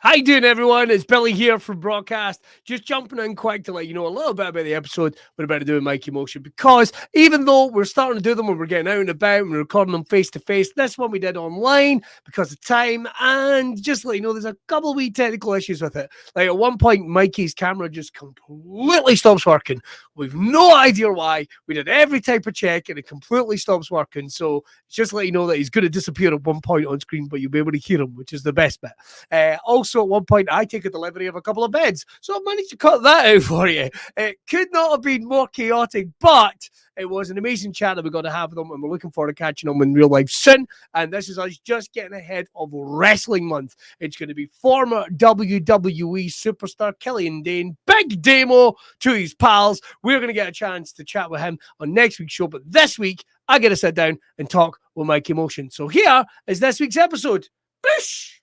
How you doing, everyone? It's Billy here from Braw Cast. Just jumping in quick to let you know a little bit about the episode we're about to do with Mikey Motion, because even though we're starting to do them when we're getting out and about and we're recording them face-to-face, this one we did online because of time, and just to let you know, there's a couple of wee technical issues with it. Like at one point, Mikey's camera just completely stops working. We've no idea why. We did every type of check and it completely stops working. So just to let you know that he's going to disappear at one point on screen, but you'll be able to hear him, which is the best bit. Also, at one point, I take a delivery of a couple of beds. So I managed to cut that out for you. It could not have been more chaotic, but it was an amazing chat that we got to have with them, and we're looking forward to catching them in real life soon. And this is us just getting ahead of Wrestling Month. It's going to be former WWE superstar Killian Dane, Big Damo, to his pals. We're going to get a chance to chat with him on next week's show, but this week, I get to sit down and talk with Mikey Motion. So here is this week's episode. Bish!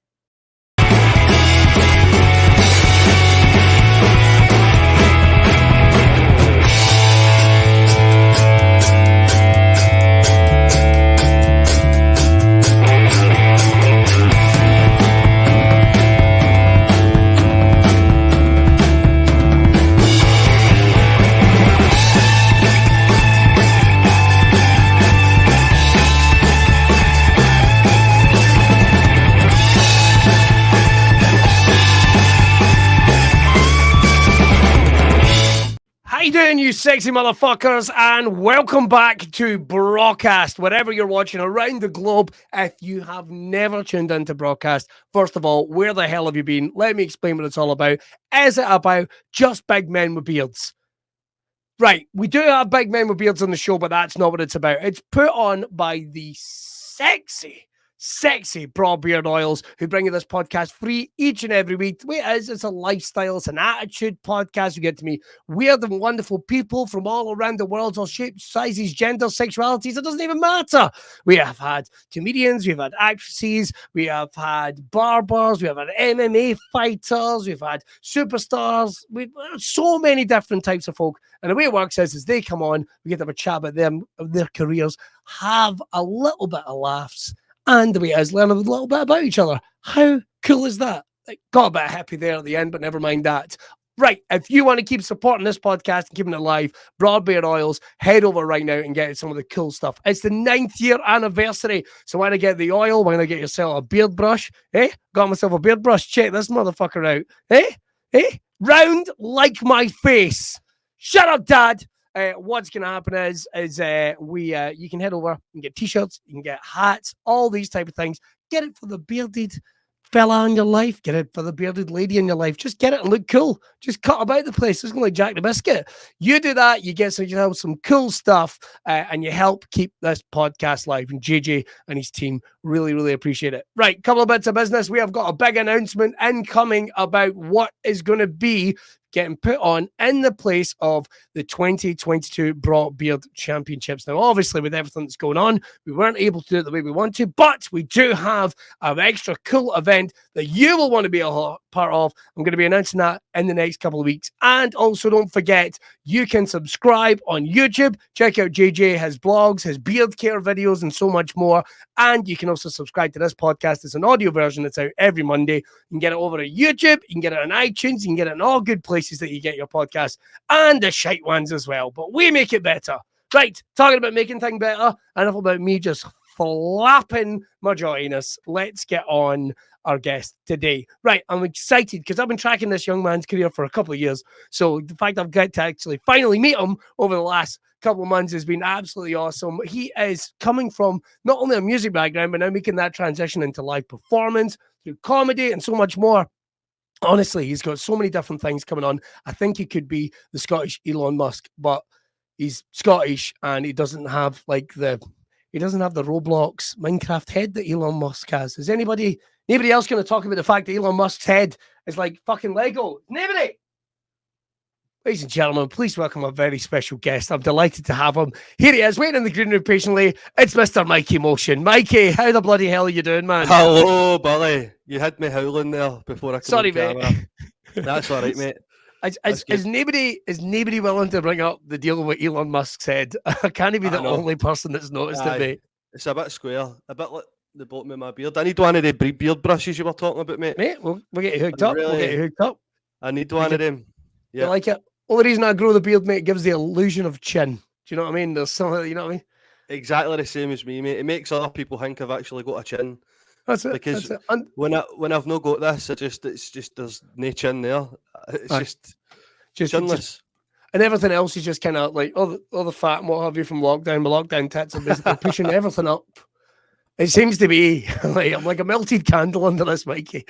How you doing, you sexy motherfuckers, and welcome back to Braw Cast, wherever you're watching around the globe. If you have never tuned into Braw Cast, first of all, where the hell have you been? Let me explain what it's all about. Is it about just big men with beards? Right, we do have big men with beards on the show, but that's not what it's about. It's put on by the sexy Braw Beard Oils, who bring you this podcast free each and every week. The way it is, it's a lifestyle, it's an attitude podcast. You get to meet weird and wonderful people from all around the world, all shapes, sizes, genders, sexualities. It doesn't even matter. We have had comedians, we've had actresses, we have had barbers, we have had MMA fighters, we've had superstars. We've had so many different types of folk. And the way it works is they come on, we get to have a chat about them, their careers, have a little bit of laughs, and the way it is, learn a little bit about each other. How cool is that? Like, got a bit happy there at the end, but never mind that. Right, if you want to keep supporting this podcast and keeping it alive, Braw Beard Oils, head over right now and get some of the cool stuff. It's the 9th year anniversary, so when I get the oil, when I get yourself a beard brush, got myself a beard brush, check this motherfucker out, round like my face. Shut up, Dad. What's going to happen is you can head over and get t-shirts, you can get hats, all these type of things. Get it for the bearded fella in your life. Get it for the bearded lady in your life. Just get it and look cool. Just cut about the place. It's like Jack the Biscuit. You do that, you get some cool stuff, and you help keep this podcast live. And JJ and his team really, really appreciate it. Right, couple of bits of business. We have got a big announcement incoming about what is going to be getting put on in the place of the 2022 Braw Beard Championships. Now, obviously, with everything that's going on, we weren't able to do it the way we want to, but we do have an extra cool event that you will want to be a part of. I'm going to be announcing that in the next couple of weeks. And also, don't forget, you can subscribe on YouTube. Check out JJ, his blogs, his beard care videos, and so much more. And you can also subscribe to this podcast. It's an audio version that's out every Monday. You can get it over at YouTube. You can get it on iTunes. You can get it in all good places that you get your podcast, and the shite ones as well. But we make it better. Right, talking about making things better, enough about me just flapping my joiness. Let's get on our guest today. Right, I'm excited because I've been tracking this young man's career for a couple of years. So the fact I've got to actually finally meet him over the last couple of months has been absolutely awesome. He is coming from not only a music background, but now making that transition into live performance, through comedy, and so much more. Honestly, he's got so many different things coming on. I think he could be the Scottish Elon Musk, but he's Scottish and he doesn't have the Roblox Minecraft head that Elon Musk has. Is anybody else going to talk about the fact that Elon Musk's head is like fucking Lego? Nobody. Ladies and gentlemen, please welcome a very special guest. I'm delighted to have him. Here he is, waiting in the green room patiently. It's Mr. Mikey Motion. Mikey, how the bloody hell are you doing, man? Hello, Billy. You had me howling there before I came Sorry, on camera. mate. That's all right, mate. Is nobody willing to bring up the deal with Elon Musk said? I can't be the only person that's noticed it, mate. It's a bit square. A bit like the bottom of my beard. I need one of the beard brushes you were talking about, mate. Mate, we'll get you hooked I up. We'll get you hooked up. I need one of them. You like it? Only reason I grow the beard, mate, gives the illusion of chin. Do you know what I mean? There's something, you know what I mean? Exactly the same as me, mate. It makes other people think I've actually got a chin. That's it. Because that's it. when I've not got this, it's just there's no chin there. It's just chinless. And everything else is just kind of like all the fat and what have you from lockdown. My lockdown tits are basically pushing everything up. It seems to be like I'm like a melted candle under this, Mikey.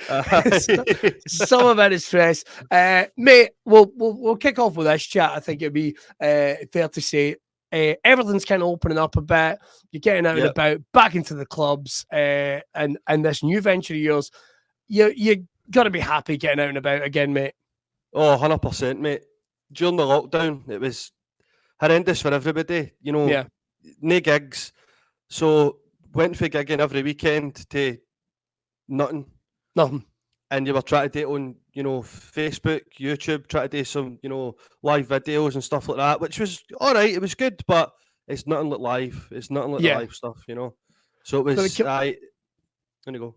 Some of it is stress, mate. We'll kick off with this chat. I think it'd be fair to say everything's kind of opening up a bit. You're getting out and about, back into the clubs, and this new venture of yours. You got to be happy getting out and about again, mate. Oh, 100%, mate. During the lockdown, it was horrendous for everybody. You know, no gigs. So went for gigging every weekend to nothing. And you were trying to do it on, you know, Facebook, YouTube, try to do some, you know, live videos and stuff like that, which was all right. It was good, but it's nothing like live. It's nothing like the live stuff, you know. So it was, there you go.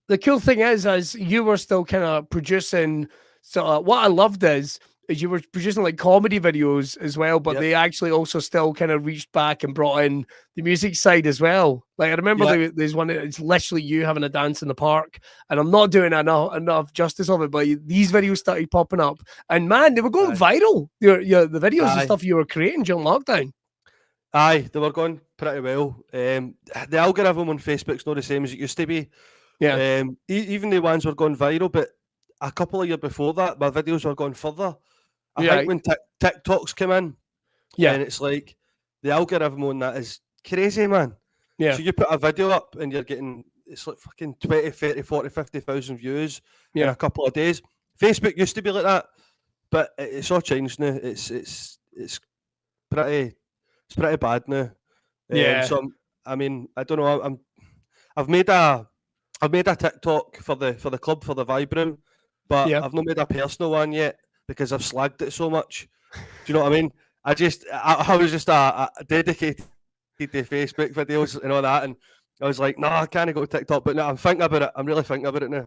The cool thing is you were still kind of producing. So what I loved is you were producing like comedy videos as well, but they actually also still kind of reached back and brought in the music side as well. Like I remember there's one, it's literally you having a dance in the park, and I'm not doing enough justice of it, but these videos started popping up, and man, they were going viral. The videos and stuff you were creating during lockdown. Aye, they were going pretty well. The algorithm on Facebook's not the same as it used to be. Yeah. Even the ones were going viral, but a couple of years before that, my videos were going further. I think when TikToks came in, and it's like the algorithm on that is crazy, man. Yeah. So you put a video up and you're getting, it's like fucking 20, 30, 40, 50,000 views in a couple of days. Facebook used to be like that, but it's all changed now. It's pretty bad now. So I mean, I don't know. I've made a TikTok for the club, for the Vibrant, but I've not made a personal one yet because I've slagged it so much. Do you know what I mean? I was just a dedicated to Facebook videos and all that, and I was like, no, I can't go to TikTok. But no, I'm thinking about it. I'm really thinking about it now.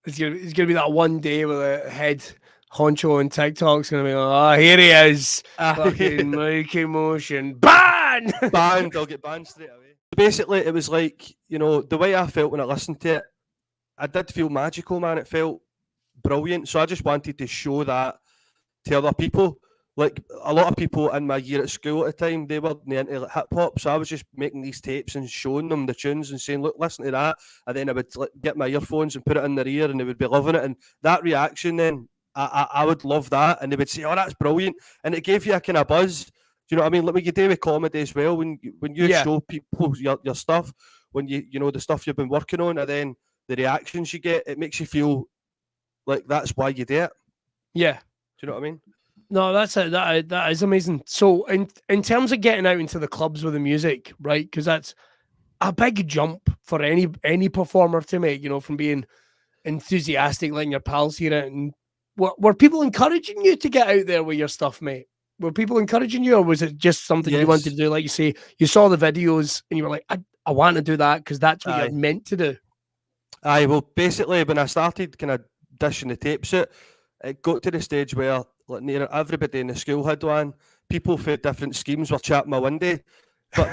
It's gonna be that one day where the head honcho on TikTok's gonna be like, oh, here he is, fucking Mikey Motion, banned. I'll get banned straight away. Basically, it was like, you know, the way I felt when I listened to it, I did feel magical, man. It felt brilliant. So I just wanted to show that to other people. Like a lot of people in my year at school at the time, they were into like, hip hop. So I was just making these tapes and showing them the tunes and saying, look, listen to that. And then I would get my earphones and put it in their ear and they would be loving it. And that reaction then, I would love that. And they would say, oh, that's brilliant. And it gave you a kind of buzz. Do you know what I mean? Like what you do with comedy as well, when you show people your stuff, when you know the stuff you've been working on, and then the reactions you get, it makes you feel like that's why you do it. Yeah. Do you know what I mean? No, that's it. That is amazing. So in terms of getting out into the clubs with the music, right? Because that's a big jump for any performer to make, you know, from being enthusiastic, letting your pals hear it. And were people encouraging you to get out there with your stuff, mate? Were people encouraging you, or was it just something you wanted to do? Like you say, you saw the videos and you were like, I want to do that because that's what you're meant to do. Aye, well, basically, when I started kind of dishing the tapes out, it got to the stage where like near everybody in the school had one. People for different schemes were chatting my window. But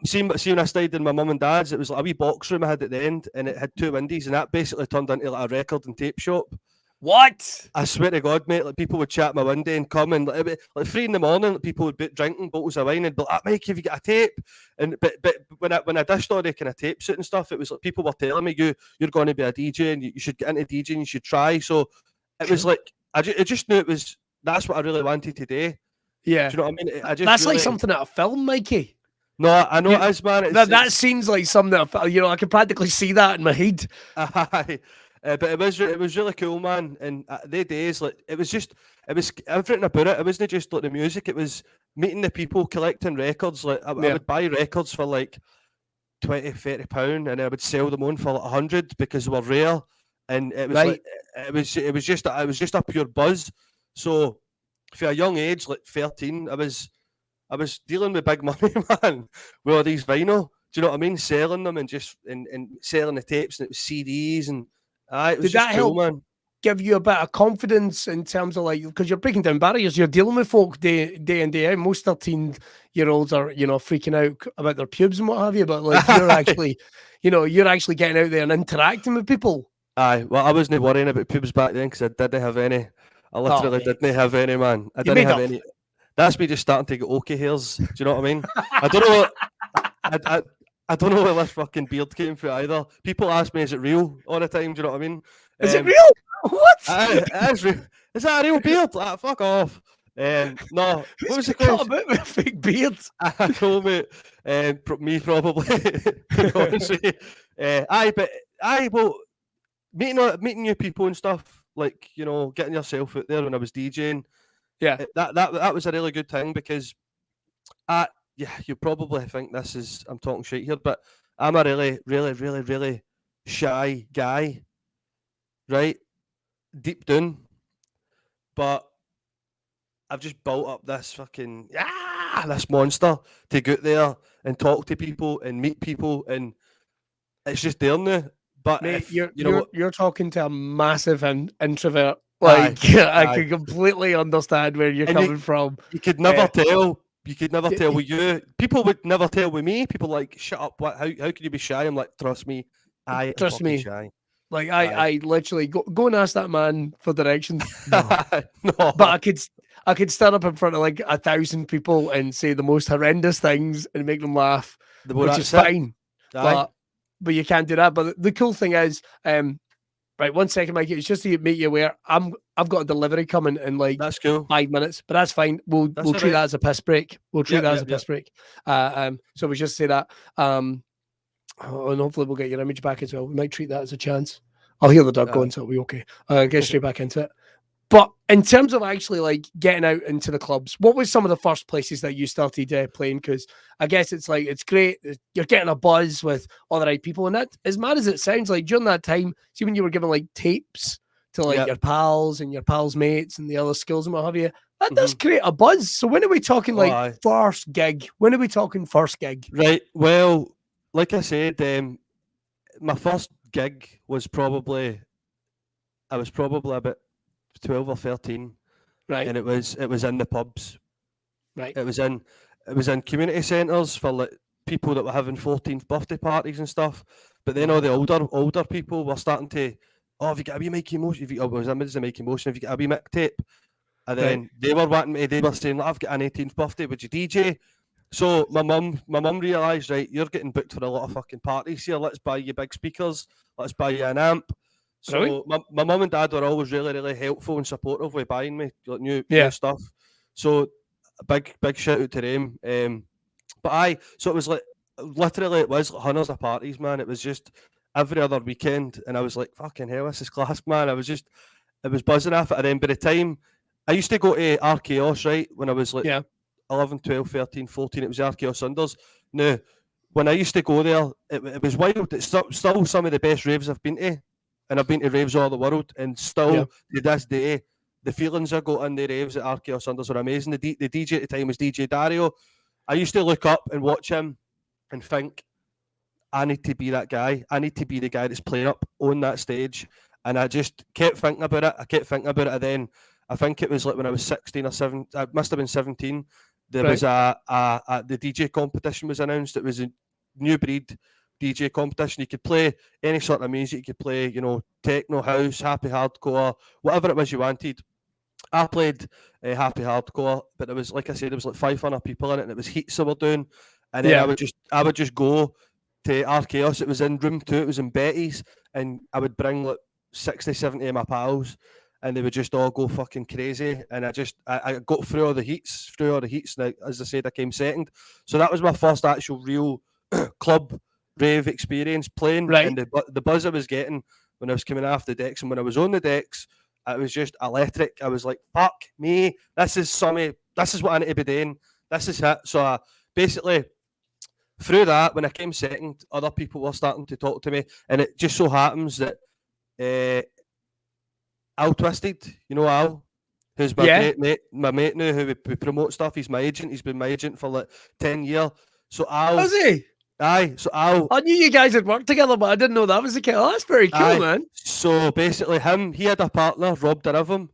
see when I stayed in my mum and dad's, it was like a wee box room I had at the end, and it had two windows, and that basically turned into like a record and tape shop. What? I swear to God, mate, like people would chat my window and come and like 3 in the morning, like, people would be drinking bottles of wine and be like, Mike, have you got a tape? And but when I dished all the kind of tapes and stuff, it was like people were telling me you're going to be a DJ and you should get into DJing, you should try. So it was like I just knew that's what I really wanted to do. Yeah. Do you know what I mean? That's really, like something out of film, Mikey. No, I know it is, man. That seems like something that, you know, I can practically see that in my head. But it was really cool, man. And the days, like it was everything about it. It wasn't just like the music. It was meeting the people, collecting records. Like I would buy records for like £20-30, and I would sell them on for like 100 because they were rare. And it was like it was just a pure buzz. So for a young age, like 13, I was dealing with big money, man, with all these vinyl. you know what I mean? Selling them and just and selling the tapes, and it was CDs, and it was Did just that cool, help man. give you a bit of confidence in terms of like, because you're breaking down barriers, you're dealing with folk day in, day out. Most 13-year-olds are, freaking out about their pubes and what have you, but like you're actually, you're actually getting out there and interacting with people. Aye, well, I wasn't worrying about pubes back then because I didn't have any. I literally didn't have any, man. I didn't have any. That's me just starting to get okay hairs. Do you know what I mean? I don't know what I don't know where this fucking beard came from either. People ask me, is it real all the time? Do you know what I mean? Is it real? What? It is real. Is that a real beard? Fuck off. No. What was the question? About with fake beards? I know, mate. Me probably. Well, meeting new people and stuff, like, getting yourself out there when I was DJing. Yeah. That was a really good thing because you probably think I'm talking shit here, but I'm a really, really, really, really shy guy, right? Deep down. But I've just built up this fucking this monster to go out there and talk to people and meet people, and it's just there now. But mate, if, you're talking to a massive introvert. Like, I can completely understand where you're coming from. You could never tell. You could never tell with you. People would never tell with me. People like, shut up. What? How could you be shy? I'm like, trust me. Trust me. Shy. Like, I literally go and ask that man for directions. No. But I could stand up in front of like 1,000 people and say the most horrendous things and make them laugh, which is fine. But you can't do that. But the cool thing is, right, 1 second, Mikey. It's just to make you aware. I've got a delivery coming in like that's cool. 5 minutes, but that's fine. We'll treat that as a piss break. We'll treat that as a piss break. So we just say that. And hopefully we'll get your image back as well. We might treat that as a chance. I'll hear the dog going, so it'll be okay. Get straight back into it. But in terms of actually like getting out into the clubs, what was some of the first places that you started playing? Because I guess it's like, it's great. You're getting a buzz with all the right people. And that, as mad as it sounds, like during that time, see when you were giving like tapes to like your pals and your pals' mates and the other skills and what have you, that does create a buzz. So when are we talking first gig? When are we talking first gig? Right. Well, like I said, my first gig was probably about 12 or 13, right? And it was in the pubs, right? It was in community centres for like people that were having 14th birthday parties and stuff. But then all the older people were starting to, have you got a wee Mikey Motion? I was a Mikey Motion. Have you got a wee Mick tape? And then they were wanting me. They were saying, I've got an 18th birthday. Would you DJ? So my mum realised, right, you're getting booked for a lot of fucking parties here. Let's buy you big speakers. Let's buy you an amp. So my mum and dad were always really, really helpful and supportive with buying me like new stuff. So big shout out to them. So it was like literally it was like hundreds of parties, man. It was just every other weekend, and I was like, fucking hell, this is class, man. It was buzzing off it. And then by the time I used to go to RKOS, right, when I was like 11, 12, 13, 14, it was RKO Sundays. Now, when I used to go there, it was wild. It's still some of the best raves I've been to. And I've been to raves all the world, and still to this day, the feelings I got in the raves at RKO Sundays are amazing. The DJ at the time was DJ Dario. I used to look up and watch him and think, I need to be that guy. I need to be the guy that's playing up on that stage. And I just kept thinking about it. And then I think it was like when I was 16 or 17, I must have been 17. There was the DJ competition was announced. It was a new breed DJ competition. You could play any sort of music. You could play, techno, house, happy hardcore, whatever it was you wanted. I played happy hardcore, but it was, like I said, it was like 500 people in it, and it was heats that were doing. And then I would just go to RKOS. It was in room 2. It was in Betty's, and I would bring like 60, 70 of my pals, and they would just all go fucking crazy. And I got through all the heats. And as I said, I came second. So that was my first actual real club rave experience playing, and the buzz I was getting when I was coming off the decks and when I was on the decks, it was just electric. I was like, fuck me, this is what I need to be doing. This is it. So basically through that, when I came second, other people were starting to talk to me, and it just so happens that Al Twisted, Al, who's my great mate, my mate now, who we promote stuff. He's my agent. He's been my agent for like 10 years. So Al, is he? Aye, so I knew you guys had worked together, but I didn't know that was the case. Oh, that's very cool, man. So basically, he had a partner, Rob Derivum,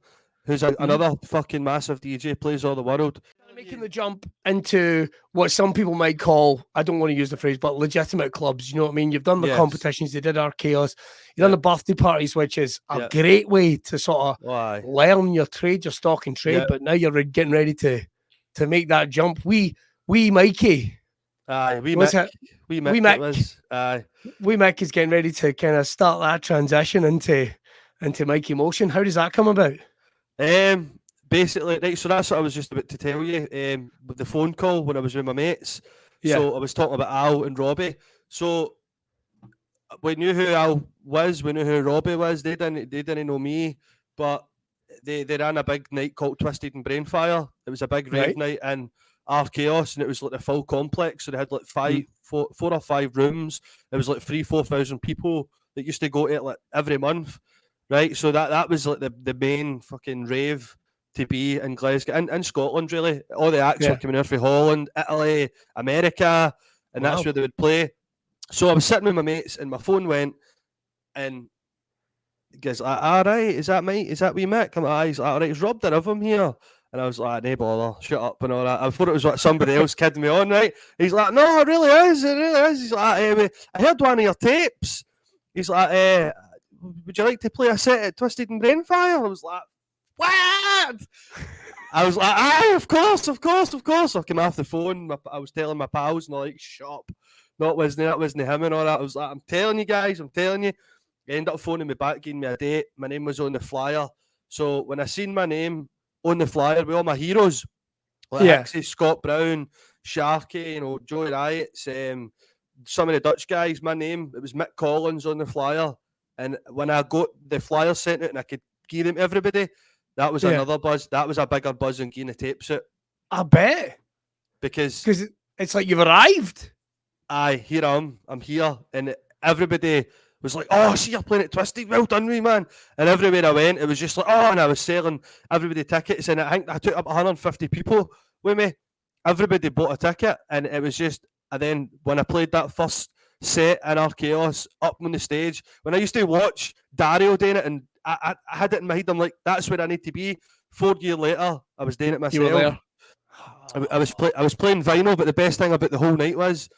who's another fucking massive DJ, plays all the world. Making the jump into what some people might call, I don't want to use the phrase, but legitimate clubs. You know what I mean? You've done the competitions, you did our chaos, you've done the birthday parties, which is a great way to sort of learn your trade, your stock and trade. But now you're getting ready to make that jump. We Mikey. Aye, we Mick is getting ready to kind of start that transition into Mikey Motion. How does that come about? Basically, right, so that's what I was just about to tell you. With the phone call when I was with my mates. So I was talking about Al and Robbie. So we knew who Al was, we knew who Robbie was. They didn't know me, but they ran a big night called Twisted and Brainfire. It was a big rave night in our chaos, and it was like the full complex. So they had like 4 or 5 rooms. It was like 3,000-4,000 people that used to go to it like every month, right? So that was like the main fucking rave to be in Glasgow, in Scotland, really. All the acts were coming in from Holland, Italy, America, and that's where they would play. So I was sitting with my mates, and my phone went, and he goes, all right, is that Mike? Is that wee Mick? I'm like, he's like, all right, it's Rob Derivum here. And I was like, no bother, shut up and all that. I thought it was like somebody else kidding me on, right? He's like, no, it really is. He's like, I heard one of your tapes. He's like, would you like to play a set at Twisted and Brainfire? I was like, what? I was like, aye, of course. I came off the phone. I was telling my pals, and they're like, shut up. That wasn't him and all that. I was like, I'm telling you guys, He ended up phoning me back, giving me a date. My name was on the flyer. So when I seen my name on the flyer with all my heroes, like Hixie, Scott Brown, Sharky, Joey Riots, some of the Dutch guys, my name, it was Mick Collins on the flyer. And when I got the flyer sent out and I could give them to everybody, that was another buzz. That was a bigger buzz than getting the tapes out. I bet. Because it's like you've arrived. Aye, here I am. I'm here. And everybody was like, oh, see, you're playing at Twisted. Well done, me, man. And everywhere I went, it was just like, oh, and I was selling everybody tickets. And I think I took up 150 people with me. Everybody bought a ticket. And it was just, and then when I played that first set in our chaos up on the stage, when I used to watch Dario doing it, and I had it in my head, I'm like, that's where I need to be. 4 years later, I was doing it myself. You were there. I was playing vinyl, but the best thing about the whole night was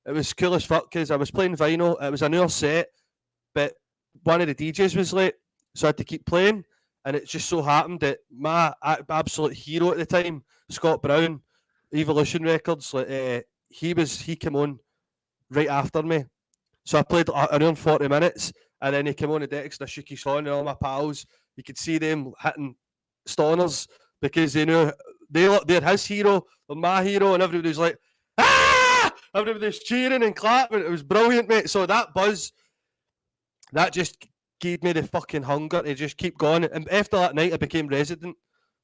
it was cool as fuck because I was playing vinyl. It was an hour set, but one of the DJs was late, so I had to keep playing. And it just so happened that my absolute hero at the time, Scott Brown, Evolution Records, he came on right after me. So I played around 40 minutes, and then he came on the decks, and I shook his hand, and all my pals, you could see them hitting stoners because they knew they're his hero, they're my hero, and everybody was like, ah! Everybody was cheering and clapping. It was brilliant, mate. So that buzz, that just gave me the fucking hunger to just keep going. And after that night, I became resident.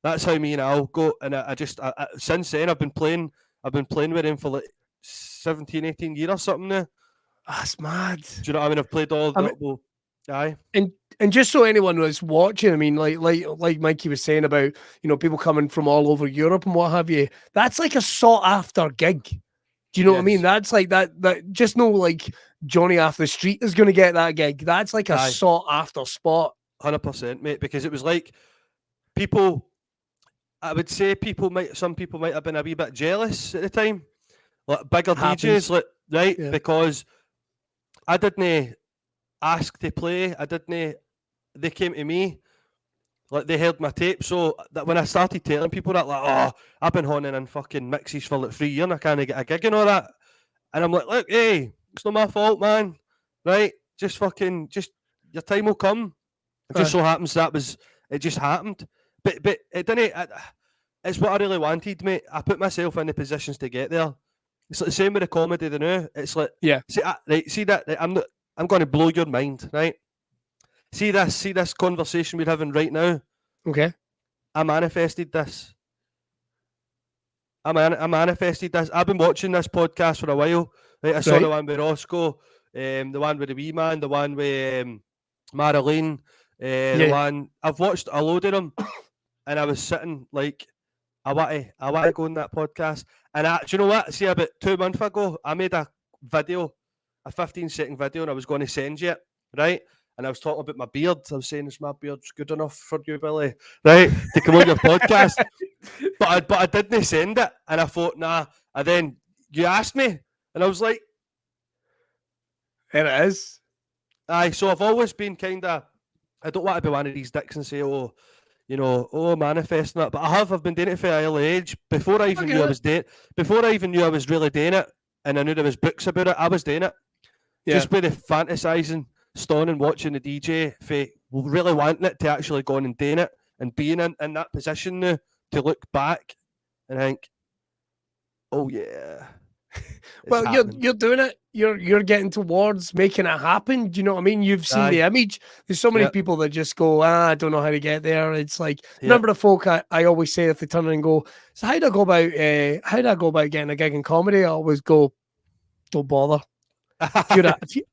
That's how me and Al go. And I since then, I've been playing with him for like 17, 18 years or something now. That's mad. Do you know what I mean? I've played all the aye. And just so anyone was watching, I mean, like Mikey was saying about, people coming from all over Europe and what have you, that's like a sought after gig. Do you know what I mean? That's like that just no like Johnny off the street is going to get that gig. That's like a sought after spot. 100%, mate, because it was like people, I would say some people might have been a wee bit jealous at the time. Like bigger DJs, right? Yeah. Because I didn't ask to play. They came to me. Like they heard my tape, so that when I started telling people that, like, oh, I've been honing in fucking mixes for like 3 years and I can't get a gig and all that. And I'm like, look, hey, it's not my fault, man. Right? Just your time will come. It just so happens it just happened. But it didn't. It's what I really wanted, mate. I put myself in the positions to get there. It's like the same with the comedy now. It's like, see that I'm going to blow your mind, right? See this conversation we're having right now. Okay. I manifested this. I manifested this. I've been watching this podcast for a while. Right? I saw the one with Roscoe, the one with the wee man, the one with Marilyn, the one. I've watched a load of them, and I was sitting like, I want to go on that podcast. And do you know what? See, about 2 months ago, I made a video, a 15-second video, and I was going to send you it, right? And I was talking about my beard. I was saying, is my beard good enough for you, Billy? Right? To come on your podcast. But I didn't send it. And I thought, nah. And then you asked me. And I was like, there it is. Aye, so I've always been kind of, I don't want to be one of these dicks and say, oh, you know, manifesting it. But I've been doing it for an early age. Before I even knew I was doing it, before I even knew I was really doing it, and I knew there was books about it, I was doing it. Yeah. Just with the fantasising, stoning and watching the DJ, for really wanting it to actually go on and doing it, and being in that position now to look back and think, oh yeah. Well, you're doing it. You're getting towards making it happen. Do you know what I mean? You've seen the image. There's so many people that just go, I don't know how to get there. It's like, remember the folk I always say if they turn around and go, so how do I go about getting a gig in comedy? I always go, don't bother.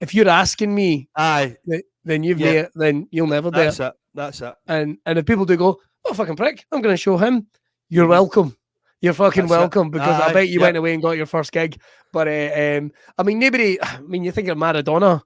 if you're asking me, then you'll never do it. That's it. And if people do go, oh fucking prick, I'm going to show him. You're welcome. You're fucking welcome, because I bet you went away and got your first gig. But I mean, you think of Maradona,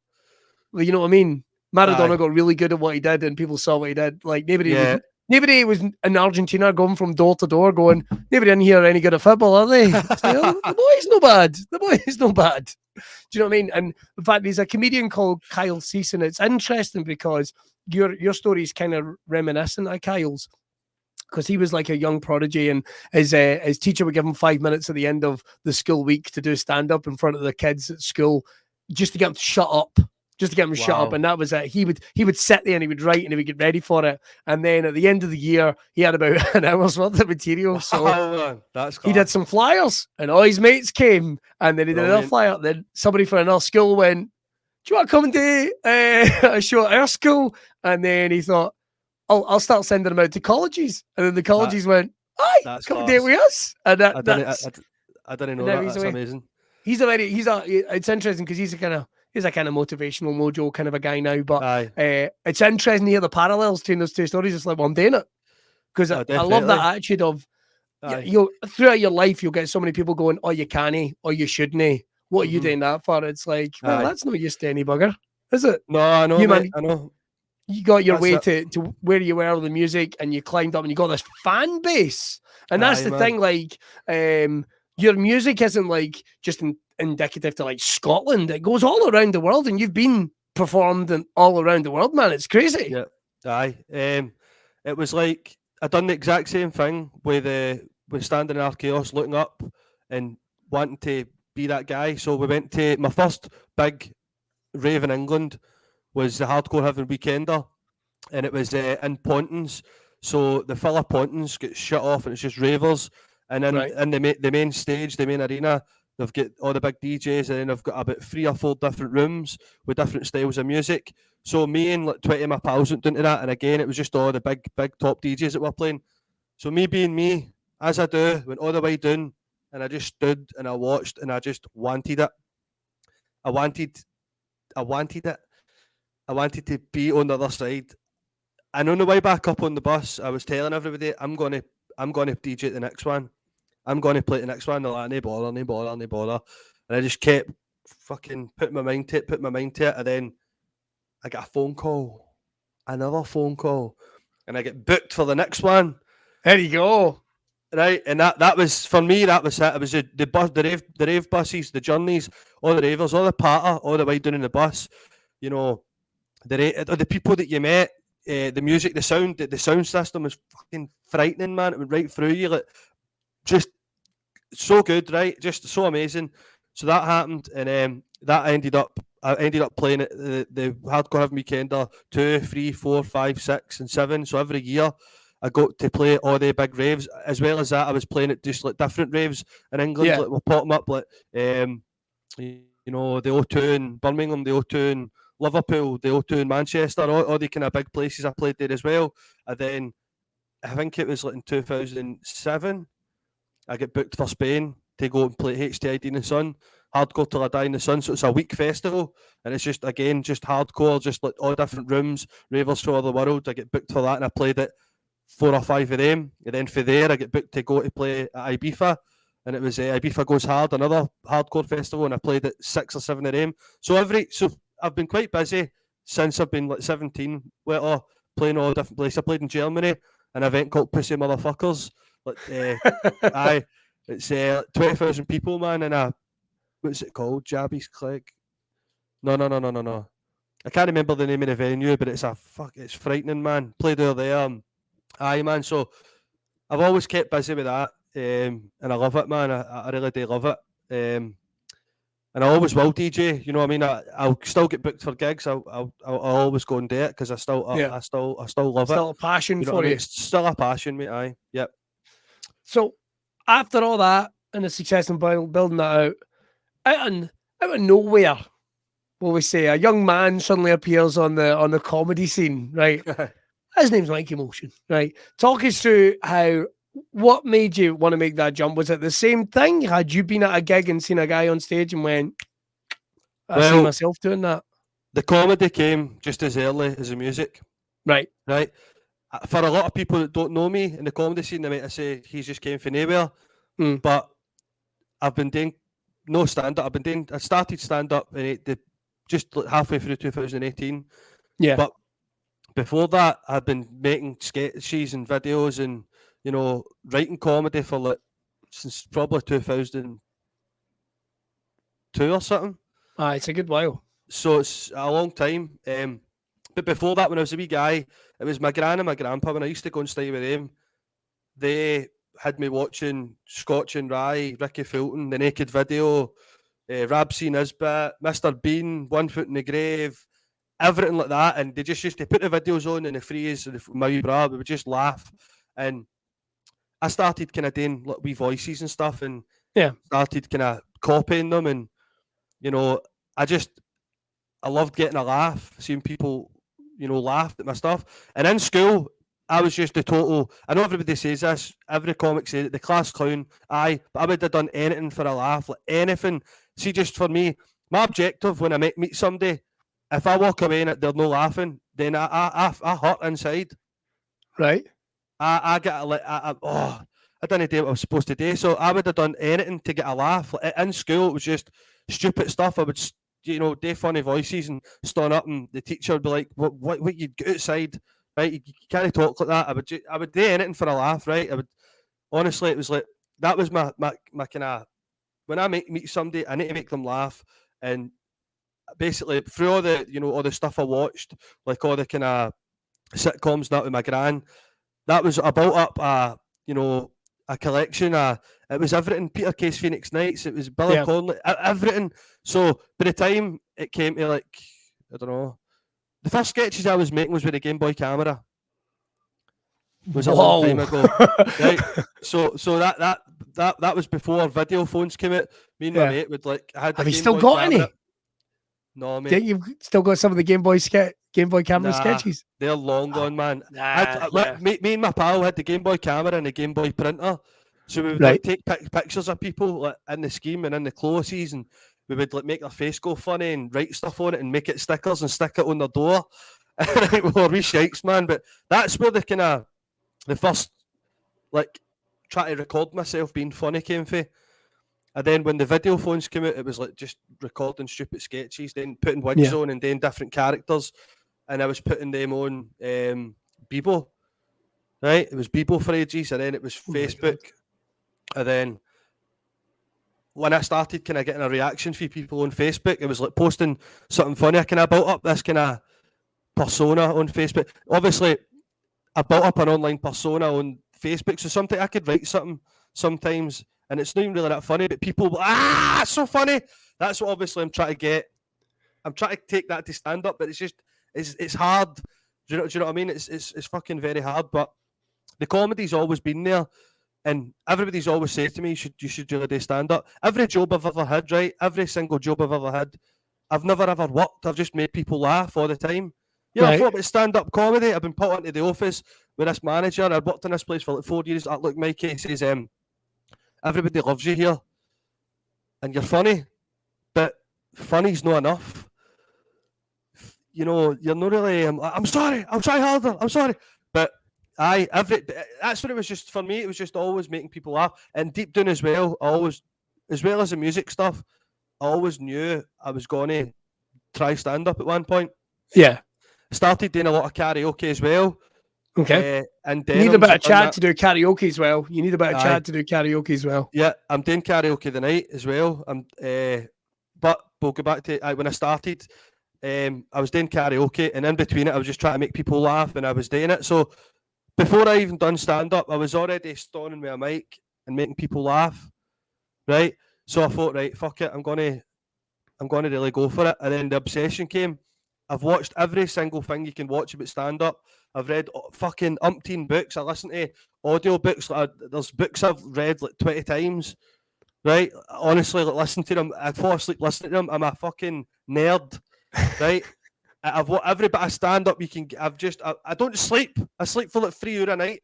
you know what I mean? Maradona got really good at what he did, and people saw what he did. Like nobody was in Argentina going from door to door going, nobody in here are any good at football, are they? Like, oh, the boy's no bad. The boy's no bad. Do you know what I mean? And in fact, there's a comedian called Kyle Cease, and it's interesting because your story is kind of reminiscent of Kyle's. Because he was like a young prodigy, and his teacher would give him 5 minutes at the end of the school week to do stand-up in front of the kids at school, just to get him to shut up. And that was it. He would sit there and he would write and he would get ready for it. And then at the end of the year, he had about an hour's worth of material. So that's he did some flyers, and all his mates came, and then he did another flyer. Then somebody from another school went, do you want to come and do a show at our school? And then he thought, I'll start sending them out to colleges. And then the colleges went, aye, come and date with us. And I didn't know that. That's amazing. It's interesting because he's a kind of motivational mojo kind of a guy now. But it's interesting to hear the parallels between those two stories. It's like, well, I'm doing it. Because I love that attitude of, throughout your life, you'll get so many people going, oh, you can't, or you shouldn't. What are you doing that for? It's like, well, that's no use to any bugger, is it? No, I know, mate, I know. You got your way to where you were with the music, and you climbed up and you got this fan base. And that's the thing, like, your music isn't like just indicative to like Scotland. It goes all around the world, and you've been performed all around the world, man. It's crazy. Yeah. Aye. It was like I done the exact same thing with standing in our chaos, looking up and wanting to be that guy. So we went to my first big rave in England. Was the Hardcore Heaven Weekender, and it was in Pontins. So the fella Pontins gets shut off, and it's just ravers. And then in the main stage, the main arena, they've got all the big DJs, and then they've got about 3 or 4 different rooms with different styles of music. So me and like 20 of my pals went into that, and again, it was just all the big top DJs that were playing. So me being me, as I do, went all the way down, and I just stood and I watched, and I just wanted it. I wanted it. I wanted to be on the other side. And on the way back up on the bus, I was telling everybody, I'm gonna DJ at the next one. I'm gonna play the next one. They're like, no bother. And I just kept fucking putting my mind to it. And then I got another phone call, and I get booked for the next one. There you go. Right, and that was, for me, that was it. It was the rave buses, the journeys, all the ravers, all the patter, all the way down in the bus. You know, the people that you met, the music, the sound system was fucking frightening, man. It went right through you, like, just so good, right? Just so amazing. So that happened, and I ended up playing it, the Hardcore Heaven Weekender 2, 3, 4, 5, 6, and 7. So every year I got to play all the big raves. As well as that, I was playing at just like different raves in England. Like we'll pop them up, like you know, the O2 in Birmingham, the O2 in Liverpool, the O2 in Manchester, all the kind of big places I played there as well. And then I think it was like in 2007, I get booked for Spain to go and play HTID in the Sun, Hardcore Till I Die in the Sun. So it's a week festival, and it's just, again, just hardcore, just like all different rooms, ravers from all the world. I get booked for that, and I played at 4 or 5 of them. And then for there, I get booked to go to play at Ibiza. and it was Ibiza Goes Hard, another hardcore festival, and I played at 6 or 7 of them. So I've been quite busy since I've been like 17, playing all different places. I played in Germany, an event called Pussy Motherfuckers. Like, it's 20,000 people, man, and what's it called? Jabby's Clegg? No. I can't remember the name of the venue, but it's frightening, man. Played over there. Aye, man. So I've always kept busy with that, and I love it, man. I really do love it. And I always will DJ. You know what I mean? I'll still get booked for gigs. I'll always go and do it because I still love it. Still a passion you know for you. It's still a passion, mate. Aye, yep. So after all that and the success in building that out of nowhere, will we say, a young man suddenly appears on the comedy scene, right? His name's Mikey Motion, right? Talk us through what made you want to make that jump? Was it the same thing? Had you been at a gig and seen a guy on stage and went, I see myself doing that? The comedy came just as early as the music. Right. For a lot of people that don't know me in the comedy scene, they might say he's just came from nowhere. But I've been doing no stand-up. I started stand-up just halfway through 2018. Yeah. But before that, I'd been making sketches and videos and, writing comedy for since probably 2002 or something. It's a good while. So it's a long time. But before that, when I was a wee guy, it was my gran and my grandpa. When I used to go and stay with them, they had me watching Scotch and Rye, Ricky Fulton, The Naked Video, Rabsy Nisbet, Mr. Bean, One Foot in the Grave, everything like that. And they just used to put the videos on in the freeze, and my wee bra, we would just laugh. And I started kind of doing wee voices and stuff, and started kind of copying them. And, I loved getting a laugh, seeing people, laugh at my stuff. And in school, I was just the total, I know everybody says this, every comic says it, the class clown, but I would have done anything for a laugh, anything. See, just for me, my objective when I meet somebody, if I walk away and they're no laughing, then I hurt inside. Right. I didn't do what I was supposed to do, so I would have done anything to get a laugh. In school, it was just stupid stuff. I would, do funny voices and stand up, and the teacher would be like, "What you'd go outside, right? You can't talk like that." I would do anything for a laugh, right? Honestly, it was like that was my kind of, when I meet somebody, I need to make them laugh. And basically, through all the all the stuff I watched, like all the kind of sitcoms and that with my gran, that was I built up a collection. It was everything. Peter Kay's Phoenix Nights. It was Billy Connolly. Everything. So by the time it came to I don't know, the first sketches I was making was with a Game Boy camera. It was a long time ago. Right? So that was before video phones came out. Me and my mate would Have you still got any? No, mate. You've still got some of the Game Boy camera sketches? They're long gone, man. Me and my pal had the Game Boy camera and the Game Boy printer. So we would take pictures of people in the scheme and in the clothes, and we would make their face go funny and write stuff on it and make it stickers and stick it on their door. We were wee shakes, man. But that's where the first try to record myself being funny came from. And then when the video phones came out, it was just recording stupid sketches, then putting wigs on and doing different characters. And I was putting them on Bebo, right? It was Bebo for ages, and then it was Facebook. And then when I started kind of getting a reaction from people on Facebook, it was posting something funny. I kind of built up this kind of persona on Facebook. Obviously, I built up an online persona on Facebook, so sometimes I could write something sometimes, and it's not even really that funny, but people will, it's so funny. That's what obviously I'm trying to get. I'm trying to take that to stand up, but it's hard. Do you know what I mean? It's fucking very hard, but the comedy's always been there, and everybody's always said to me, you should really do stand up. Every job I've ever had, right? Every single job I've ever had, I've never ever worked. I've just made people laugh all the time. I thought about stand-up comedy. I've been put into the office with this manager. I worked in this place for 4 years. Look, Mikey says, everybody loves you here, and you're funny, but funny's not enough. You're not really. I'm sorry. I'll try harder. I'm sorry, but Aye, that's what it was. Just for me, it was just always making people laugh. And deep down as well, as well as the music stuff, I always knew I was gonna try stand up at one point. Yeah. Started doing a lot of karaoke as well. Okay. And you need a bit of chat to do karaoke as well. You need a bit of chat to do karaoke as well. Yeah, I'm doing karaoke tonight as well. But we'll go back to when I started. I was doing karaoke, and in between it, I was just trying to make people laugh, and I was doing it. So before I even done stand up, I was already stoning with a mic and making people laugh, right? So I thought, right, fuck it, I'm gonna really go for it. And then the obsession came. I've watched every single thing you can watch about stand up. I've read fucking umpteen books. I listen to audio books. There's books I've read like 20 times. Right? Honestly, like listen to them. I fall asleep listening to them. I'm a fucking nerd. Right? I've watched every bit of stand up you can. I don't sleep. I sleep for like 3 hours a night,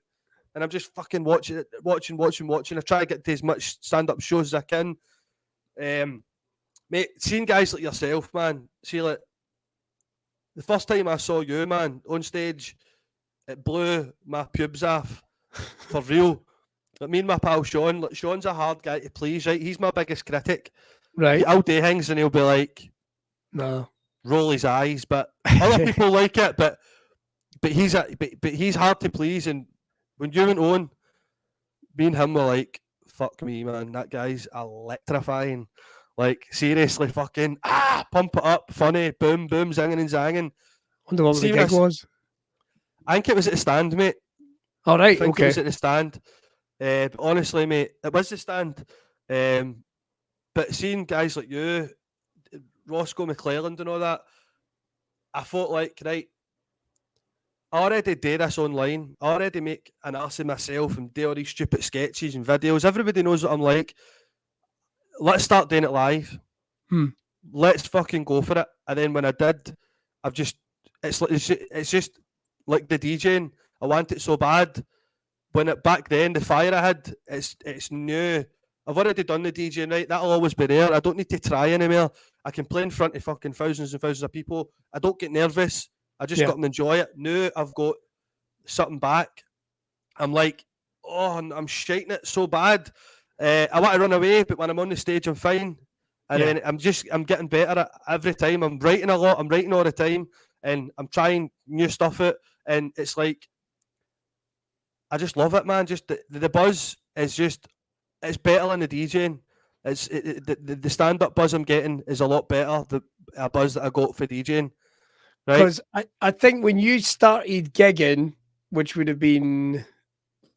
and I'm just fucking watching. I try to get to as much stand up shows as I can. Mate, seeing guys like yourself, man. See, like the first time I saw you, man, on stage, it blew my pubes off for real. Like me and my pal Sean. Like, Sean's a hard guy to please, right? He's my biggest critic. Right. I'll do things and he'll be like, no, roll his eyes. But other people like it. But he's hard to please. And when you went on, me and him were like, fuck me, man. That guy's electrifying. Like, seriously, fucking, pump it up, funny, boom, boom, zinging and zanging. Wonder what the gig was. I think it was at the stand, mate. All right, I think okay. It was at the stand. But honestly, mate, it was the stand. But seeing guys like you, Roscoe McClelland and all that, I thought, like, right, I already do this online. I already make an ass of myself and do all these stupid sketches and videos. Everybody knows what I'm like. Let's start doing it live. Let's fucking go for it. And then when I did, it's just like the DJing. I want it so bad. Back then, the fire I had, it's new. I've already done the DJing, right? That'll always be there. I don't need to try anymore. I can play in front of fucking thousands and thousands of people. I don't get nervous. I just got to enjoy it. Now I've got something back. I'm like, I'm shiting it so bad. I want to run away, but when I'm on the stage, I'm fine. And then I'm getting better every time. I'm writing a lot. I'm writing all the time, and I'm trying new stuff out. And it's like, I just love it, man. Just the buzz is just, it's better than the DJing. The stand-up buzz I'm getting is a lot better than a buzz that I got for DJing. Right? Because I think when you started gigging, which would have been,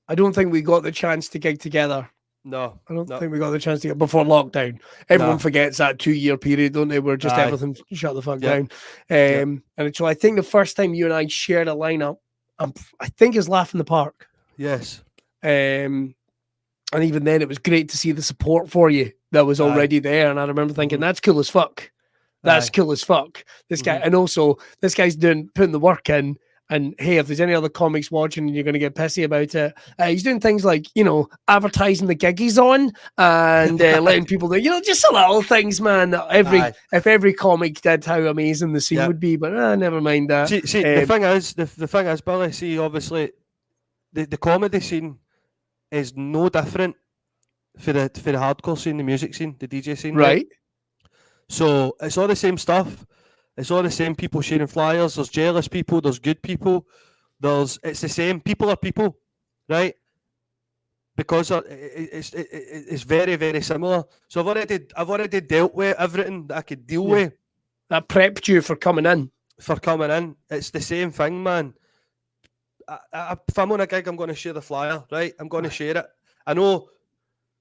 I don't think we got the chance to gig together. No, I don't think we got the chance to get before lockdown. Everyone forgets that 2-year period, don't they? Where just everything shut the fuck down. And so I think the first time you and I shared a lineup, I think is Laugh in the Park. Yes. And even then, it was great to see the support for you that was already there. And I remember thinking, that's cool as fuck. That's cool as fuck. This guy, and also this guy's putting the work in. And hey, if there's any other comics watching and you're going to get pissy about it, he's doing things like, advertising the gig he's on and letting people know, just the little things, man. If every comic did, how amazing the scene would be. But never mind that. See, the thing is, Billy, see, obviously, the comedy scene is no different for the hardcore scene, the music scene, the DJ scene. Right. So it's all the same stuff. It's all the same people sharing flyers. There's jealous people. There's good people. It's the same. People are people, right? Because it's very, very similar. So I've already dealt with everything that I could deal with. That prepped you for coming in. It's the same thing, man. If I'm on a gig, I'm going to share the flyer, right? I'm going to share it. I know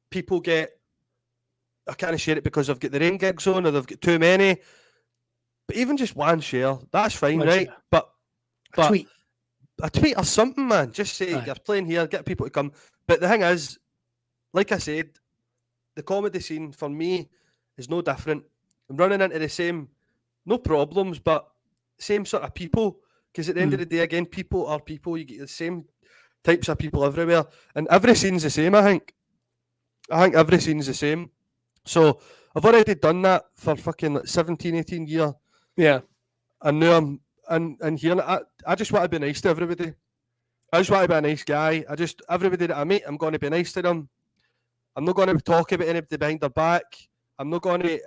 people I can't share it because they've got their own gigs on or they've got too many. But even just one share, that's fine, right? Share. But a tweet or something, man. Just say you're playing here, get people to come. But the thing is, like I said, the comedy scene for me is no different. I'm running into the same, no problems, but same sort of people. Because at the end of the day, again, people are people. You get the same types of people everywhere. And every scene's the same, I think. I think every scene's the same. So I've already done that for fucking 17, 18 years. Yeah. And now I'm here. I just want to be nice to everybody. I just want to be a nice guy. Everybody that I meet, I'm going to be nice to them. I'm not going to talk about anybody behind their back. I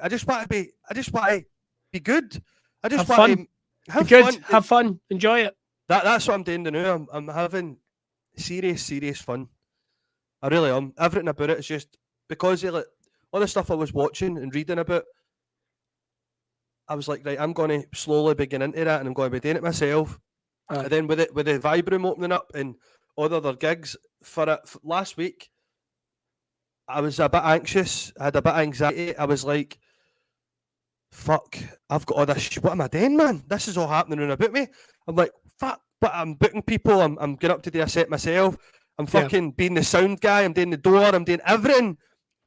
just want to be good. I just have want fun. to have fun. fun. Have fun. Enjoy it. That's what I'm doing now. I'm having serious fun. I really am. Everything about it is just because of all the stuff I was watching and reading about. I was like, right, I'm going to slowly begin into that, and I'm going to be doing it myself. And then with the Vibroom opening up and all the other gigs for it last week, I was a bit anxious. I had a bit of anxiety. I was like, fuck, I've got all this. What am I doing, man? This is all happening around about me. I'm like, fuck, but I'm booking people. I'm getting up to do a set myself. I'm fucking being the sound guy. I'm doing the door. I'm doing everything.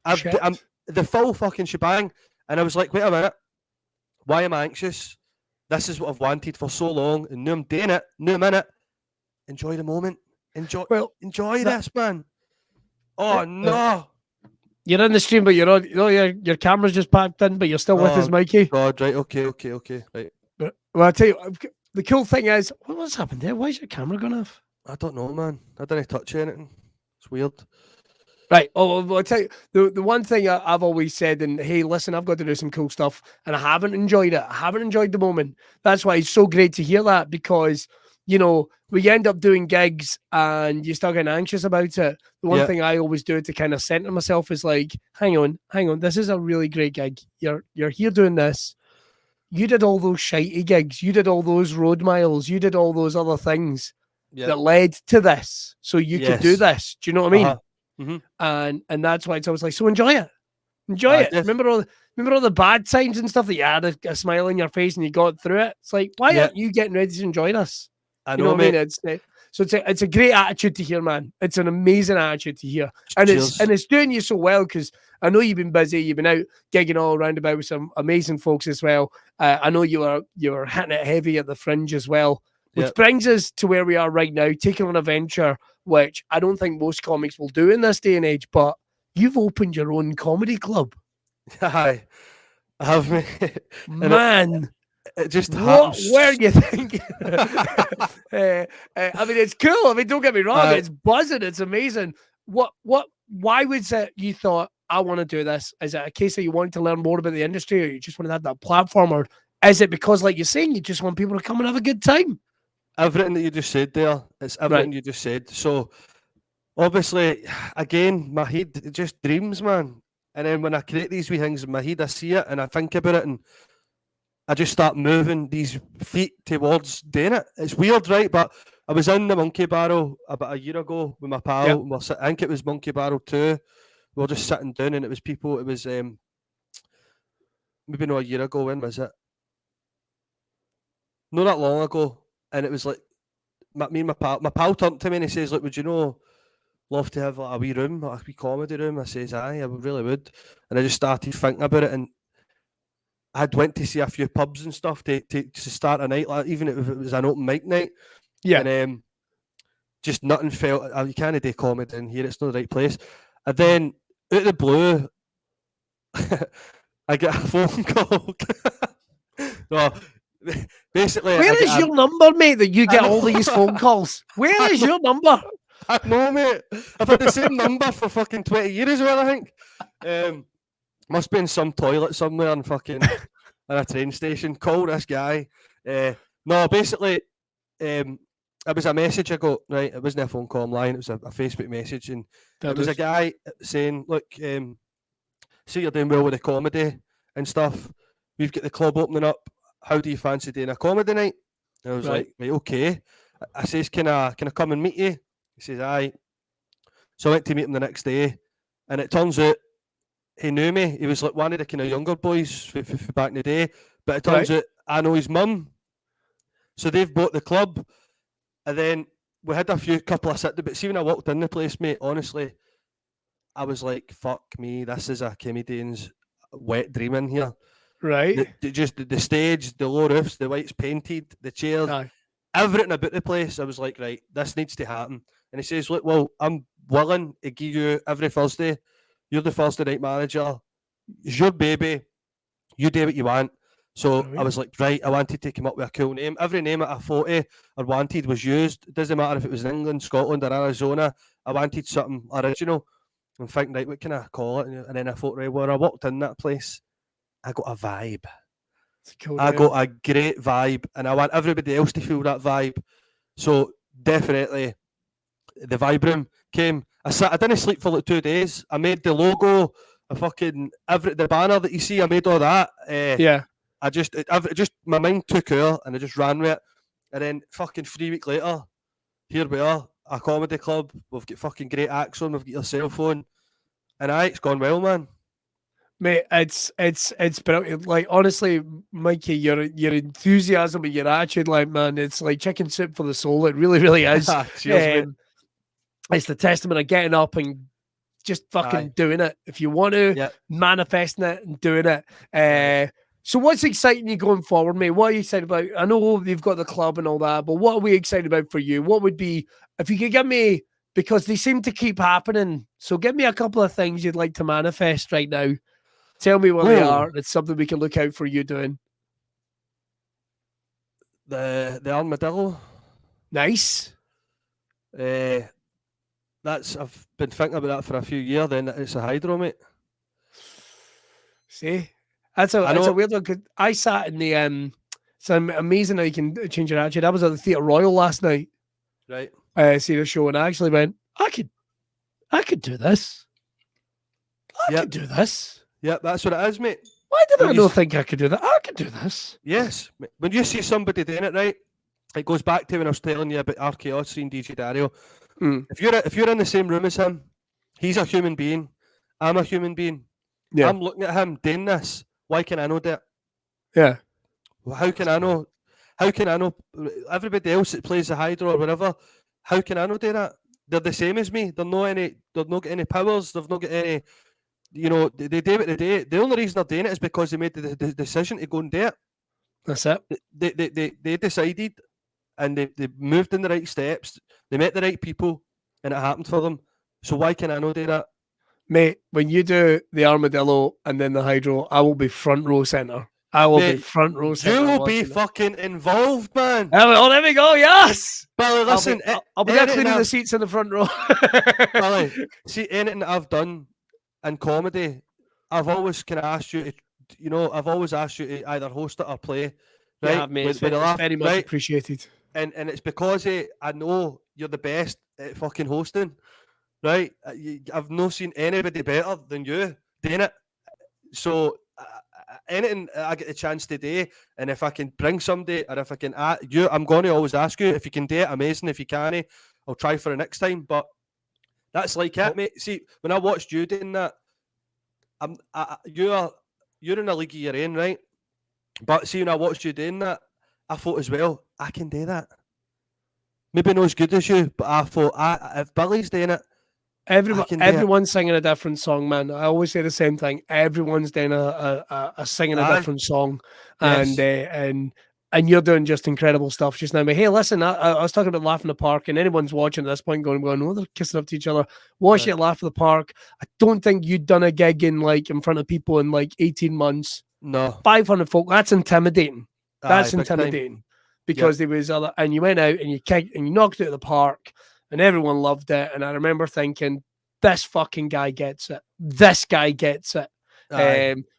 I'm the full fucking shebang. And I was like, wait a minute. Why am I anxious? This is what I've wanted for so long, and now I'm doing it. Now I'm in it. Enjoy the moment. Enjoy this, man. Oh no! You're in the stream, but you're on. Your camera's just popped in, but you're still with us, Mikey. God, right? Okay, right. Well, I tell you, the cool thing is, what's happened there? Why is your camera gone off? I don't know, man. I didn't touch anything. It's weird. Right. Oh, well, I'll tell you, the one thing I've always said, and hey, listen, I've got to do some cool stuff, and I haven't enjoyed it. I haven't enjoyed the moment. That's why it's so great to hear that, because, you know, we end up doing gigs and you start getting anxious about it. The one thing I always do to kind of center myself is like, hang on, this is a really great gig. You're here doing this. You did all those shitey gigs. You did all those road miles. You did all those other things that led to this. So you could do this. Do you know what I mean? Mm-hmm. And that's why it's always like, so enjoy it. Remember all the bad times and stuff that you had a smile on your face and you got through it. It's like, why aren't you getting ready to enjoy this? I know what I mean? It's a great attitude to hear, man. It's an amazing attitude to hear, and it's doing you so well, because I know you've been busy. You've been out gigging all around about with some amazing folks as well. I know you were hitting it heavy at the Fringe as well, which brings us to where we are right now, taking on a venture which I don't think most comics will do in this day and age. But you've opened your own comedy club. I have, me. Man. It just happens. What were you thinking? I mean, it's cool. I mean, don't get me wrong. It's buzzing. It's amazing. Why was it you thought, I want to do this? Is it a case that you wanted to learn more about the industry, or you just want to have that platform? Or is it because, like you're saying, you just want people to come and have a good time? Everything that you just said there, it's everything you just said. So, obviously, again, my head, it just dreams, man. And then when I create these wee things in my head, I see it and I think about it, and I just start moving these feet towards doing it. It's weird, right? But I was in the Monkey Barrel about a year ago with my pal. I think it was Monkey Barrel 2. We were just sitting down, and it was people. It was maybe not a year ago. When was it? Not that long ago. And it was like me and my pal turned to me and he says, "Look, would you love to have like a wee room, like a wee comedy room?" I says, "Aye, I really would." And I just started thinking about it, and I'd went to see a few pubs and stuff to start a night, like, even if it was an open mic night. Yeah. And just nothing felt, you can't do comedy in here, it's not the right place. And then, out of the blue, I get a phone call. No, basically... Where is your number, mate, that you get all these phone calls? Where is your number? I know, mate. I've had the same number for fucking 20 years as well, I think. Must be in some toilet somewhere in fucking in a train station. Call this guy. No, basically, it was a message I got, right? It wasn't a phone call, I'm lying. It was a Facebook message, and it was a guy saying, "Look, see you're doing well with the comedy and stuff. We've got the club opening up. How do you fancy doing a comedy night?" And I was like, "Right, okay." I says, "Can I come and meet you?" He says, "Aye." So I went to meet him the next day, and it turns out he knew me. He was like one of the kind of younger boys from back in the day. But it turns out I know his mum. So they've bought the club. And then we had a couple of sit-downs. But see, when I walked in the place, mate, honestly, I was like, fuck me, this is a comedian's wet dream in here. Right. Just the stage, the low roofs, the white's painted, the chairs, everything about the place. I was like, right, this needs to happen. And he says, "Look, well, I'm willing to give you every Thursday. You're the Thursday night manager. It's your baby. You do what you want." So I was like, right, I wanted to come up with a cool name. Every name that I thought of or wanted was used. It doesn't matter if it was in England, Scotland, or Arizona. I wanted something original. And thinking, right, what can I call it? And then I thought, right, when I walked in that place, I got a vibe. Cool I got a great vibe, and I want everybody else to feel that vibe. So definitely, the vibe room came. I didn't sleep for like 2 days. I made the logo, the banner that you see. I made all that. I just my mind took over, and I just ran with it. And then fucking 3 weeks later, here we are, a comedy club. We've got fucking great acts on. We've got your cell phone, and it's gone well, man. Mate, it's brilliant. Like, honestly, Mikey, your enthusiasm and your attitude, like, man, it's like chicken soup for the soul. It really, really is. Cheers, it's the testament of getting up and just fucking doing it. If you want to, manifesting it and doing it. So what's exciting you going forward, mate? What are you excited about? I know you've got the club and all that, but what are we excited about for you? What would be, if you could give me, because they seem to keep happening, so give me a couple of things you'd like to manifest right now. Tell me what they are. It's something we can look out for you doing. The armadillo. Nice. I've been thinking about that for a few years. Then it's a hydro, mate. See, that's a weird one. Cause I sat in the It's amazing how you can change your attitude. I was at the Theatre Royal last night. Right. See the show, and I actually went, I could do this. I could do this. Yeah, that's what it is, mate. Why did I not think I could do that? I could do this. Yes. When you see somebody doing it right, it goes back to when I was telling you about Archaeos and DJ Dario. If you're in the same room as him, he's a human being. I'm a human being. Yeah. I'm looking at him doing this. Why can I know that? Yeah. Well, how can I know? How can I know? Everybody else that plays the hydro or whatever, how can I know do that? They're the same as me. They've not got any powers. They've not got any. You know, they do what they do. The only reason they're doing it is because they made the decision to go and do it. That's it. They decided, and they moved in the right steps. They met the right people, and it happened for them. So why can I not do that? Mate, when you do the armadillo and then the hydro, I will be front row centre. I will be front row centre. You will be fucking involved, man. Oh, there we go. Yes. Billy, listen. I'll be there cleaning the seats in the front row. Billy, see, anything that I've done in comedy, I've always kind of asked you to, I've always asked you to either host it or play. Right? Yeah, mate. It's very much appreciated. And it's because I know you're the best at fucking hosting. Right? I've not seen anybody better than you doing it. So anything I get the chance to do, and if I can bring somebody, or if I can I'm going to always ask you if you can do it. Amazing. If you can, I'll try for the next time. But that's like it, mate. See, when I watched you doing that, you're in a league of your own, right? But see, when I watched you doing that, I thought as well, I can do that. Maybe not as good as you, but I thought, if Billy's doing it, everyone's singing a different song, man. I always say the same thing. Everyone's doing a singing a different song, yes. And you're doing just incredible stuff just now. But hey, listen, I was talking about Laugh in the Park, and anyone's watching at this point going, oh, they're kissing up to each other. Watch it, Laugh in the Park. I don't think you'd done a gig in front of people in 18 months. No, 500 folk. That's intimidating. That's intimidating because there was other, and you went out and you kicked and you knocked it out of the park. And everyone loved it. And I remember thinking, this fucking guy gets it. This guy gets it.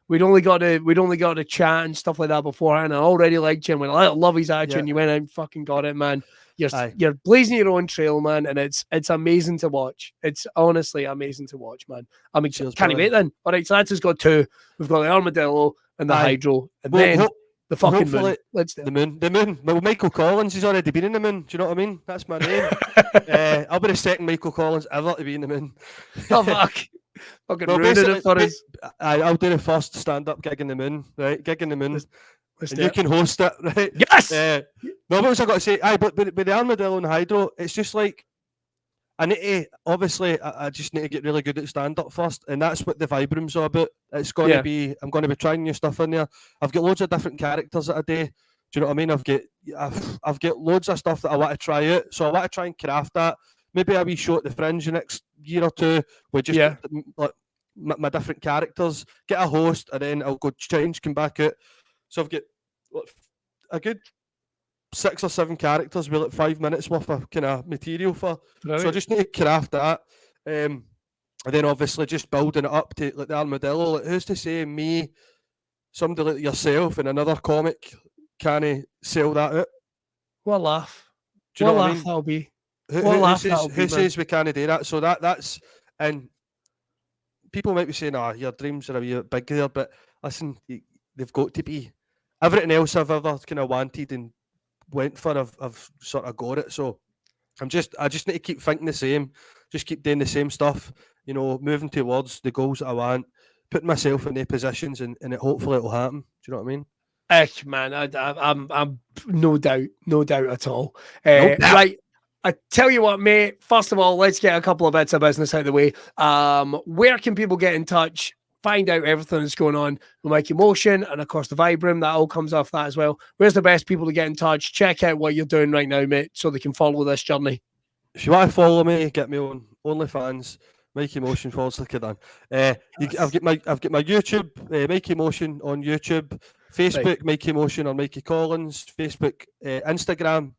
We'd only got to chat and stuff like that beforehand. I already liked you. And I love his attitude. And you went out and fucking got it, man. You're blazing your own trail, man. And it's amazing to watch. It's honestly amazing to watch, man. I mean, can't you wait then? All right, so that's just got two. We've got the armadillo and the hydro. And then the fucking moon. Let's do it. The moon. Well, Michael Collins, he's already been in the moon. Do you know what I mean? That's my name. I'll be the second Michael Collins ever to be in the moon. Oh, fuck. Fucking ruined it for us. I'll do the first stand-up gig in the moon, right? Gig in the moon. And you can host it, right? Yes! No, what was I got to say? But the armadillo and hydro, it's just like, I just need to get really good at stand-up first, and that's what the vibe room's all about. It's going to be, I'm going to be trying new stuff in there. I've got loads of different characters that I do. Do you know what I mean? I've got loads of stuff that I want to try out, so I want to try and craft that. Maybe a wee show at the Fringe the next year or two with just my different characters. Get a host, and then I'll go change, come back out. So I've got a good 6 or 7 characters with like 5 minutes worth of kind of material for. Brilliant. So I just need to craft that. And then obviously just building it up to like the armadillo. Like, who's to say me, somebody like yourself and another comic can't sell that out? What a laugh. Do you know what what I mean? That'll be. Who says we can't do that? So that's, and people might be saying, your dreams are a wee bit big there, but listen, they've got to be. Everything else I've ever kind of wanted and went for, I've sort of got it. So I just need to keep thinking the same, just keep doing the same stuff, moving towards the goals that I want, putting myself in the positions, and hopefully it'll happen. Do you know what I mean? Man, I'm no doubt at all. Right, I tell you what, mate. First of all, let's get a couple of bits of business out of the way. Where can people get in touch? Find out everything that's going on with Mikey Motion, and of course the Vibram, that all comes off that as well. Where's the best people to get in touch? Check out what you're doing right now, mate, so they can follow this journey. If you want to follow me, get me on OnlyFans, Mikey Motion falls like a done. I've got my YouTube, Mikey Motion on YouTube, Facebook, right. Mikey Motion or Mikey Collins, Facebook, Instagram,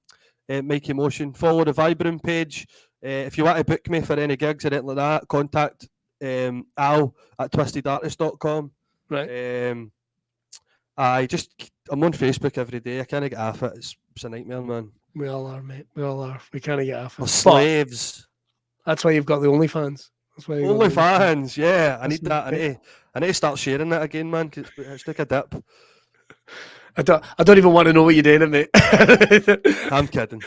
Mikey Motion. Follow the Vibram page. If you want to book me for any gigs or anything like that, contact Al at twistedartist.com. Right. I'm on Facebook every day. I can't get off it. It's a nightmare, man. We all are, mate. We all are. We can't get off it. We're slaves. That's why you've got the OnlyFans. OnlyFans, yeah. I need that. I need to start sharing that again, man. Cause it's like a dip. I don't even want to know what you're doing, mate. I'm kidding.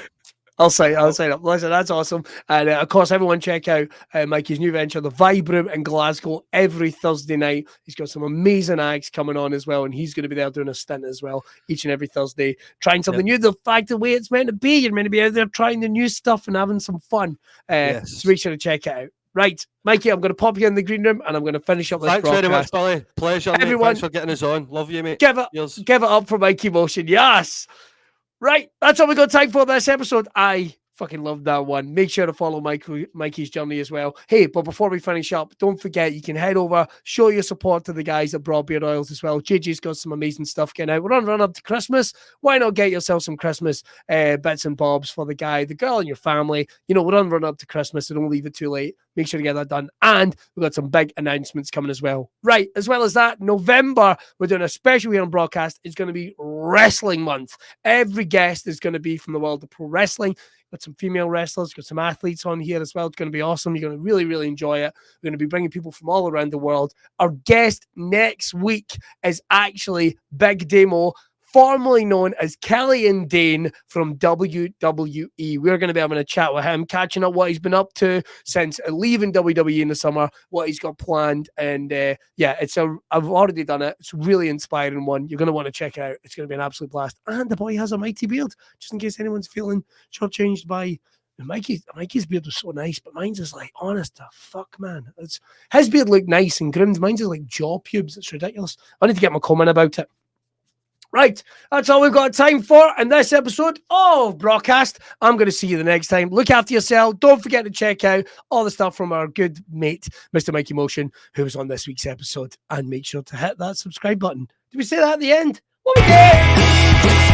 I'll sign up. Listen, that's awesome. And of course, everyone check out Mikey's new venture, the Vibram in Glasgow, every Thursday night. He's got some amazing acts coming on as well, and he's going to be there doing a stint as well each and every Thursday, trying something new. The fact, the way it's meant to be, you're meant to be out there trying the new stuff and having some fun. Yes. So make sure to check it out. Right, Mikey, I'm going to pop you in the green room and I'm going to finish up this Thanks broadcast. Very much, Billy. Pleasure, everyone. Mate. Thanks for getting us on. Love you, mate. Give it up for Mikey Motion. Yes. Right, that's all we got time for this episode. I fucking love that one. Make sure to follow Mikey's journey as well. Hey, but before we finish up, don't forget you can head over, show your support to the guys at Braw Beard Oils as well. JJ's got some amazing stuff getting out. We're on run up to Christmas. Why not get yourself some Christmas bits and bobs for the guy, the girl, and your family? We're on run up to Christmas, so don't leave it too late. Make sure to get that done. And we've got some big announcements coming as well. Right, as well as that, November, we're doing a special here on Braw Cast. It's going to be Wrestling Month. Every guest is going to be from the world of pro wrestling. Got some female wrestlers, got some athletes on here as well. It's going to be awesome. You're going to really, really enjoy it. We're going to be bringing people from all around the world. Our guest next week is actually Big Damo, formerly known as Killian Dane from WWE. We're going to be having a chat with him, catching up what he's been up to since leaving WWE in the summer, what he's got planned. And I've already done it. It's a really inspiring one. You're going to want to check it out. It's going to be an absolute blast. And the boy has a mighty beard, just in case anyone's feeling shortchanged by Mikey's beard was so nice, but mine's is like, honest to fuck, man. His beard looked nice and groomed. Mine's is like jaw pubes. It's ridiculous. I need to get my comment about it. Right, that's all we've got time for in this episode of Braw Cast. I'm going to see you the next time. Look after yourself. Don't forget to check out all the stuff from our good mate, Mr. Mikey Motion, who was on this week's episode. And make sure to hit that subscribe button. Did we say that at the end? What we did?